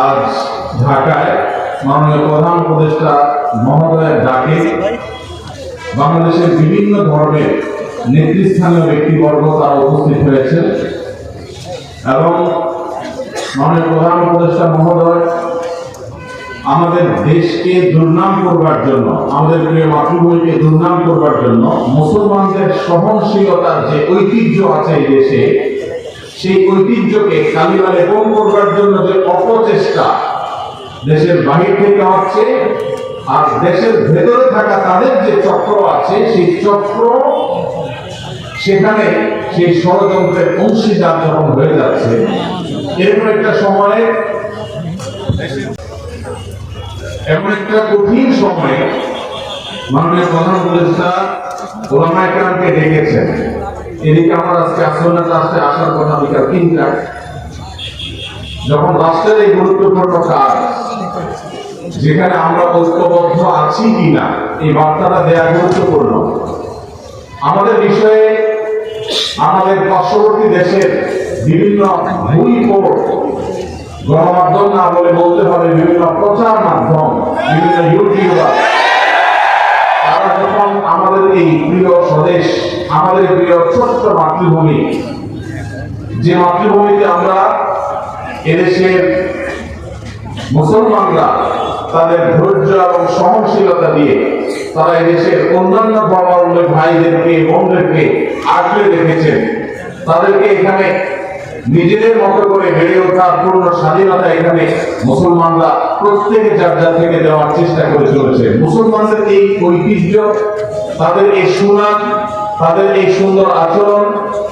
আজ ঢাকায় মাননীয় প্রধান উপদেষ্টা মহোদয়ের ডাকে বাংলাদেশের বিভিন্ন ধর্মের নেতৃস্থানীয় ব্যক্তিবর্গ তারা উপস্থিত হয়েছে এবং মাননীয় প্রধান উপদেষ্টা মহোদয় আমাদের দেশকে দুর্নাম করবার জন্য, আমাদের প্রিয় মাতৃভূমিকে দুর্নাম করবার জন্য মুসলমানদের সহনশীলতার যে ঐতিহ্য আছে এই দেশে, সেই ঐতিহ্যকে কালিমা লেপন করবার জন্য যে অপচেষ্টা দেশের বাহির থেকে হচ্ছে, আর দেশের ভেতরে থাকা তাদের যে চক্র আছে সেই চক্র সেখানে সেই ষড়যন্ত্রের অংশীদার যখন হয়ে যাচ্ছে, এরকম একটা সময়ে, এমন একটা কঠিন সময়ে মাননীয় প্রধান উপদেষ্টা ওলামায়ে কেরামকে ডেকেছেন। এদিকে আমার আজকে আসনের রাষ্ট্রে আসার কথা বিকাল ৩টায়, যখন রাষ্ট্রের এই গুরুত্বপূর্ণ কাজ যেখানে আমরা ঐক্যবদ্ধ আছি কিনা এই বার্তাটা দেওয়া গুরুত্বপূর্ণ। আমাদের বিষয়ে আমাদের পার্শ্ববর্তী দেশের বিভিন্ন ভুইফোড় গণমাধ্যম না বলে বলতে হবে বিভিন্ন প্রচার মাধ্যম, বিভিন্ন ইউটিউবার, তারা যখন আমাদের এই প্রিয় স্বদেশ, আমাদের প্রিয় ছোট্ট মাতৃভূমি, যে মাতৃভূমিতে আমরা এদেশের মুসলমানরা তাদের ধৈর্য এবং সহনশীলতা দিয়ে তারা এদেশের অন্যান্য ধর্মাবলম্বী ভাইদেরকে বোনদেরকে আগলে রেখেছেন, তাদেরকে এখানে নিজেদের মতো করে বেড়ে ওঠার পূর্ণ স্বাধীনতা এখানে মুসলমানরা প্রত্যেকে যার যার থেকে দেওয়ার চেষ্টা করে চলেছে। মুসলমানদের এই ঐতিহ্য, তাদের এই সুনাম, তাদের এই সুন্দর আচরণ,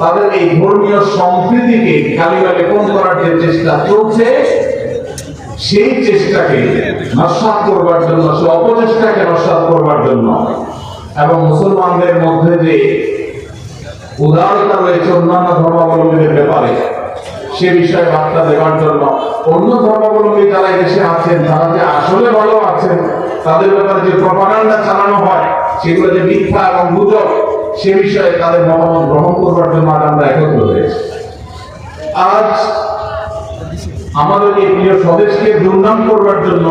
তাদের এই ধর্মীয় সম্প্রীতিকে কালিমা লেপন করার যে চেষ্টা চলছে, সেই চেষ্টাকে নস্যাৎ করবার জন্য, সেই অপচেষ্টাকে নস্যাৎ করবার জন্য এবং মুসলমানদের মধ্যে যে উদারতা রয়েছে অন্যান্য ধর্মাবলম্বীদের ব্যাপারে সে বিষয়ে বার্তা দেওয়ার জন্য, অন্য ধর্মাবলম্বী যারা দেশে আছেন তারা যে আসলে ভালো আছেন, তাদের ব্যাপারে যে প্রপাগান্ডা চালানো হয় সেগুলো যে মিথ্যা এবং গুজব, সে বিষয়ে তাদের মতামত গ্রহণ করবার জন্য আজ আমরা একত্র হয়েছি। আজ আমাদের এই প্রিয় স্বদেশকে দুর্নাম করবার জন্য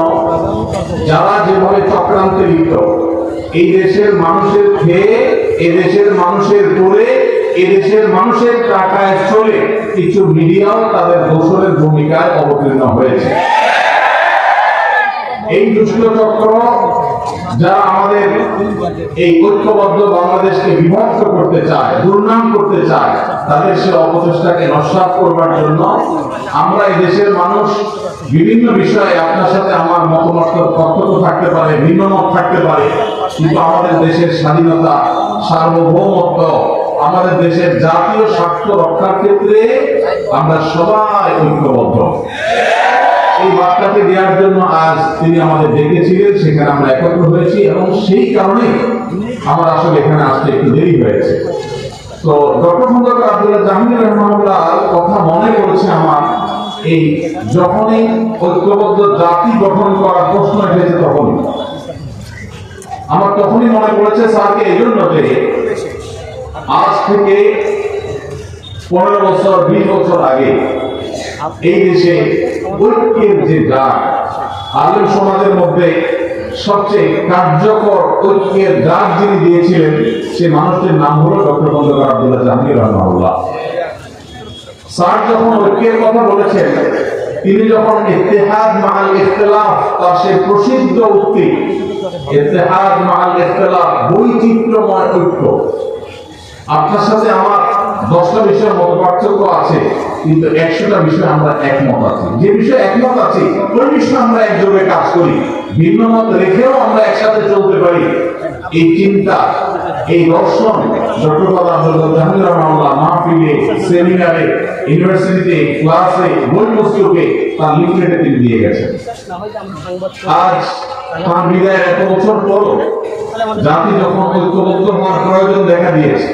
যারা যেভাবে চক্রান্তে লিপ্ত, এই দেশের মানুষের খেয়ে, এদেশের মানুষের করে, এদেশের মানুষের টাকায় চলে কিছু মিডিয়াও তাদের দোষরের ভূমিকায় অবতীর্ণ হয়েছে। এই দুষ্ট চক্র যারা আমাদের এই ঐক্যবদ্ধ বাংলাদেশকে বিভক্ত করতে চায়, দুর্নাম করতে চায়, তাদের সে অপচেষ্টাকে নস্যাৎ করবার জন্য আমরা এই দেশের মানুষ বিভিন্ন বিষয়ে, আপনার সাথে আমার মতামত পার্থক্য থাকতে পারে, ভিন্ন মত থাকতে পারে, কিন্তু আমাদের দেশের স্বাধীনতা, সার্বভৌমত্ব, আমাদের দেশের জাতীয় স্বার্থ রক্ষার ক্ষেত্রে আমরা সবাই ঐক্যবদ্ধ। এই বার্তাকে দেওয়ার জন্য আজ তিনি আমাদের ডেকেছিলেন, সেখানে আমরা একত্র হয়েছি এবং সেই কারণে আমার আসলে এখানে আসতে একটু দেরি হয়েছে। তো ডক্টর খন্দকার আব্দুল্লাহ জাহাঙ্গীর রহমানুল্লাহর কথা মনে পড়েছে আমার, এই যখনই ঐক্যবদ্ধ জাতি গঠন করার প্রশ্ন এসেছে তখনই আমার মনে পড়েছে স্যারকে এই জন্য যে আজ থেকে 15 বছর 20 বছর আগে এই দেশে ঐক্যের যে ডাক, আলেম সমাজের মধ্যে সবচেয়ে কার্যকর ঐক্যের ডাক যিনি দিয়েছিলেন, সেই মানুষটির নাম হলো ডক্টর খন্দকার আব্দুল্লাহ জাহাঙ্গীর রহমানুল্লাহ। স্যার যখন ঐক্যের কথা বলেছেন, তিনি যখন ইত্তেহাদ মাআল ইখতিলাফ, তার সেই প্রসিদ্ধ উক্তি ইত্তেহাদ মাআল ইখতিলাফ, বৈচিত্র্যময় ঐক্য, আপনার সাথে আমার 10টা বিষয়ের মত পার্থক্য আছে কিন্তু 100টা বিষয়ে আমরা একমত আছি, যে বিষয়ে একমত আছি ওই বিষয়ে আমরা একযোগে কাজ করি, ভিন্ন মত রেখেও আমরা একসাথে চলতে পারি। এই চিন্তা, এই দর্শন ডক্টর আব্দুল্লাহ জাহাঙ্গীর রহমানুল্লাহ মাহফিলে, সেমিনারে, ইউনিভার্সিটিতে, ক্লাসে, বই পুস্তকে তার লিফলেটে তিনি দিয়ে গেছেন। আজ তার বিদায়ের 1 বছর পর জাতি যখন ঐক্যবদ্ধ হওয়ার প্রয়োজন দেখা দিয়েছে,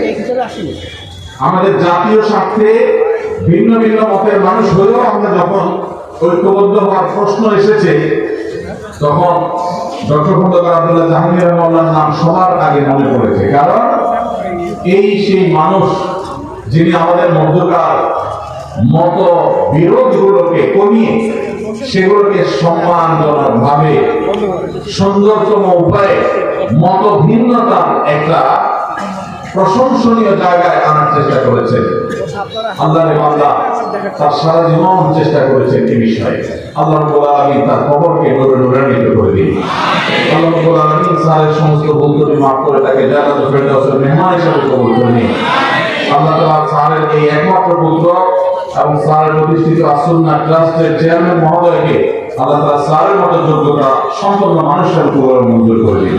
আমাদের জাতীয় স্বার্থে ভিন্ন ভিন্ন মতের মানুষ হলেও আমরা যখন ঐক্যবদ্ধ হওয়ার প্রশ্ন এসেছে, তখন ডক্টর খন্দকার আব্দুল্লাহ জাহাঙ্গীর রহমানুল্লাহর নাম সবার আগে মনে পড়েছে। কারণ এই সেই মানুষ যিনি আমাদের মধ্যকার মত বিরোধগুলোকে কমিয়ে সেগুলোকে সম্মানজনক ভাবে সুন্দরতম উপায়ে মত ভিন্নতার একটা প্রশংসনীয় জায়গায় আনার চেষ্টা করেছেন। আল্লাহর বান্দা তার সারা জীবন চেষ্টা করেছেন এই বিষয়ে। আল্লাহ রাব্বুল আলামিন তার কবরকে নূরান্বিত করে দিন। আল্লাহ রাব্বুল আলামিন স্যারের সমস্ত ভুল ত্রুটি মাফ করে তাকে জান্নাতুল ফেরদাউসের মেহমান হিসেবে কবুল করে নিন। আল্লাহ তাআলা স্যারের এই একমাত্র পুত্র এবং স্যারের প্রতিষ্ঠিত আস-সুন্নাহ ট্রাস্টের চেয়ারম্যান মহোদয়কে আল্লাহ তাআলা স্যারের মতো যোগ্যতা সম্পন্ন মানুষের উপর মঞ্জুর করে দিন।